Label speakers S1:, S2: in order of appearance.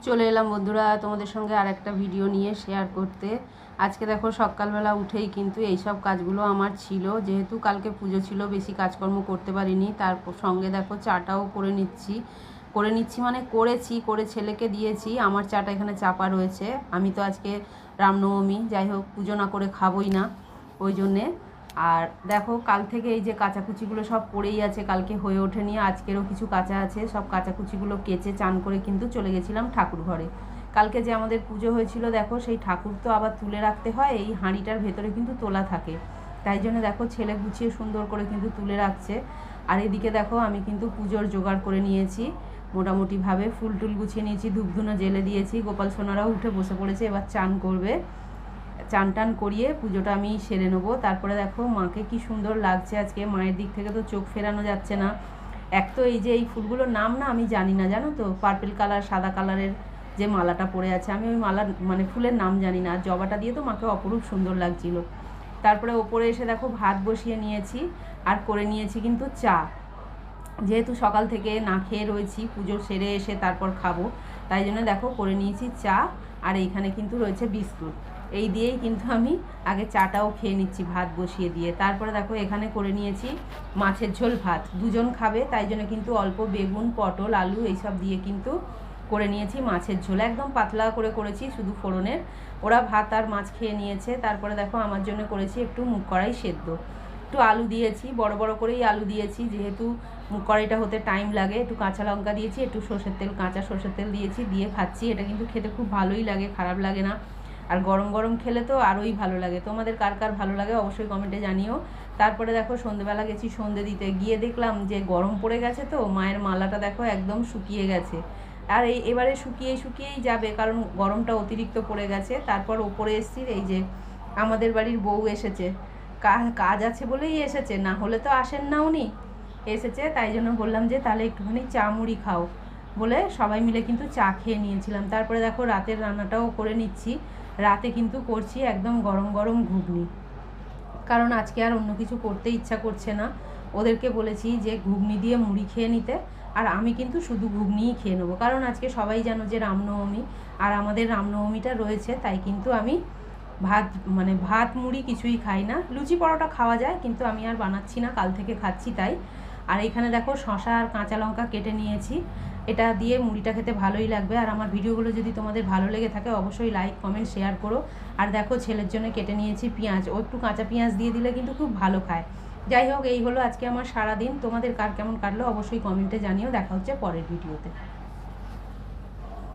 S1: চলে এলাম বন্ধুরা তোমাদের সঙ্গে আর একটা ভিডিও নিয়ে শেয়ার করতে। আজকে দেখো সকালবেলা উঠেই কিন্তু এইসব কাজগুলো আমার ছিল, যেহেতু কালকে পুজো ছিল বেশি কাজকর্ম করতে পারিনি। তারপর সঙ্গে দেখো চাটাও করে নিচ্ছি মানে করে ছেলেকে দিয়েছি। আমার চাটা এখানে চাপা রয়েছে। আমি তো আজকে রামনবমী, যাই হোক পুজো না করে খাবোই না, ওই জন্যে। আর দেখো কাল থেকে এই যে কাচাকুচিগুলো সব পড়েই আছে, কালকে হয়ে ওঠেনি, আজকেরও কিছু কাঁচা আছে। সব কাচাকুচিগুলো কেচে চান করে কিন্তু চলে গেছিলাম ঠাকুর ঘরে। কালকে যে আমাদের পুজো হয়েছিল দেখো, সেই ঠাকুর তো আবার তুলে রাখতে হয়, এই হাঁড়িটার ভেতরে কিন্তু তোলা থাকে, তাই জন্য দেখো ছেলে গুছিয়ে সুন্দর করে কিন্তু তুলে রাখছে। আর এদিকে দেখো আমি কিন্তু পুজোর জোগাড় করে নিয়েছি মোটামুটিভাবে, ফুল টুল গুছিয়ে নিয়েছি, ধূপধুনো জেলে দিয়েছি, গোপাল সোনারাও উঠে বসে পড়েছে, এবার চান করবে। চান টান করিয়ে পুজোটা আমি সেরে নেবো। তারপরে দেখো মাকে কি সুন্দর লাগছে আজকে, মায়ের দিক থেকে তো চোখ ফেরানো যাচ্ছে না। এক তো এই যে এই ফুলগুলোর নাম না আমি জানি না, জানো তো, পার্পেল কালার সাদা কালারের যে মালাটা পরে আছে, আমি ওই মালা মানে ফুলের নাম জানি না। জবাটা দিয়ে তো মাকে অপরূপ সুন্দর লাগছিল। তারপরে ওপরে এসে দেখো ভাত বসিয়ে নিয়েছি আর করে নিয়েছি কিন্তু চা, যেহেতু সকাল থেকে না খেয়ে রয়েছি, পুজো সেরে এসে তারপর খাবো, তাই জন্য দেখো করে নিয়েছি চা। আর এইখানে কিন্তু রয়েছে বিস্কুট, এই দিয়েই কিন্তু আমি আগে চাটাও খেয়ে নিচ্ছি ভাত বসিয়ে দিয়ে। তারপরে দেখো এখানে করে নিয়েছি মাছের ঝোল ভাত, দুজন খাবে তাই জন্য কিন্তু অল্প বেগুন পটল আলু এইসব দিয়ে কিন্তু করে নিয়েছি মাছের ঝোল, একদম পাতলা করে করেছি শুধু ফোড়নের। ওরা ভাত আর মাছ খেয়ে নিয়েছে। তারপরে দেখো আমার জন্য করেছি একটু মুগ কড়াই সেদ্ধ, একটু আলু দিয়েছি, বড় বড় করেই আলু দিয়েছি, যেহেতু কড়াইটা হতে টাইম লাগে। একটু কাঁচা লঙ্কা দিয়েছি, একটু সর্ষের তেল, কাঁচা সর্ষের তেল দিয়েছি, দিয়ে খাচ্ছি। এটা কিন্তু খেতে খুব ভালোই লাগে, খারাপ লাগে না। আর গরম গরম খেলে তো আরোই ভালো লাগে। তোমাদের কার কার ভালো লাগে অবশ্যই কমেন্টে জানিও। তারপরে দেখো সন্ধেবেলা গেছি সন্ধে দিতে, গিয়ে দেখলাম যে গরম পড়ে গেছে, তো মায়ের মালাটা দেখো একদম শুকিয়ে গেছে। আর এবারে শুকিয়েই যাবে, কারণ গরমটা অতিরিক্ত পড়ে গেছে। তারপর ওপরে এসছি, এই যে আমাদের বাড়ির বউ এসেছে, কাজ আছে বলেই এসেছে, না হলে তো আসেন না উনি, এসেছে তাই জন্য বললাম যে তাহলে একটুখানি চা মুড়ি খাও বলে সবাই মিলে কিন্তু চা খেয়ে নিয়েছিলাম। তারপরে দেখো রাতের রান্নাটাও করে নিচ্ছি। রাতে কিন্তু করছি একদম গরম গরম ঘুগনি, কারণ আজকে আর অন্য কিছু করতে ইচ্ছা করছে না। ওদেরকে বলেছি যে ঘুগনি দিয়ে মুড়ি খেয়ে নিতে, আর আমি কিন্তু শুধু ঘুগনিই খেয়ে নেবো, কারণ আজকে সবাই জানো যে রামনবমী, আর আমাদের রামনবমীটা রয়েছে, তাই কিন্তু আমি ভাত মুড়ি কিছুই খাই না। লুচি পরোটা খাওয়া যায়, কিন্তু আমি আর বানাচ্ছি না, কাল থেকে খাচ্ছি তাই। আর এখানে দেখো শশা আর কাঁচা লঙ্কা কেটে নিয়েছি, এটা দিয়ে মুড়িটা খেতে ভালোই লাগবে। আর আমার ভিডিওগুলো যদি তোমাদের ভালো লেগে থাকে অবশ্যই লাইক কমেন্ট শেয়ার করো। আর দেখো ছেলের জন্য কেটে নিয়েছি পেঁয়াজ, ও একটু কাঁচা পেঁয়াজ দিয়ে দিলে কিন্তু খুব ভালো খায়। যাই হোক, এই হলো আজকে আমার সারাদিন। তোমাদের কার কেমন কাটলো অবশ্যই কমেন্টে জানিও। দেখা হচ্ছে পরের ভিডিওতে।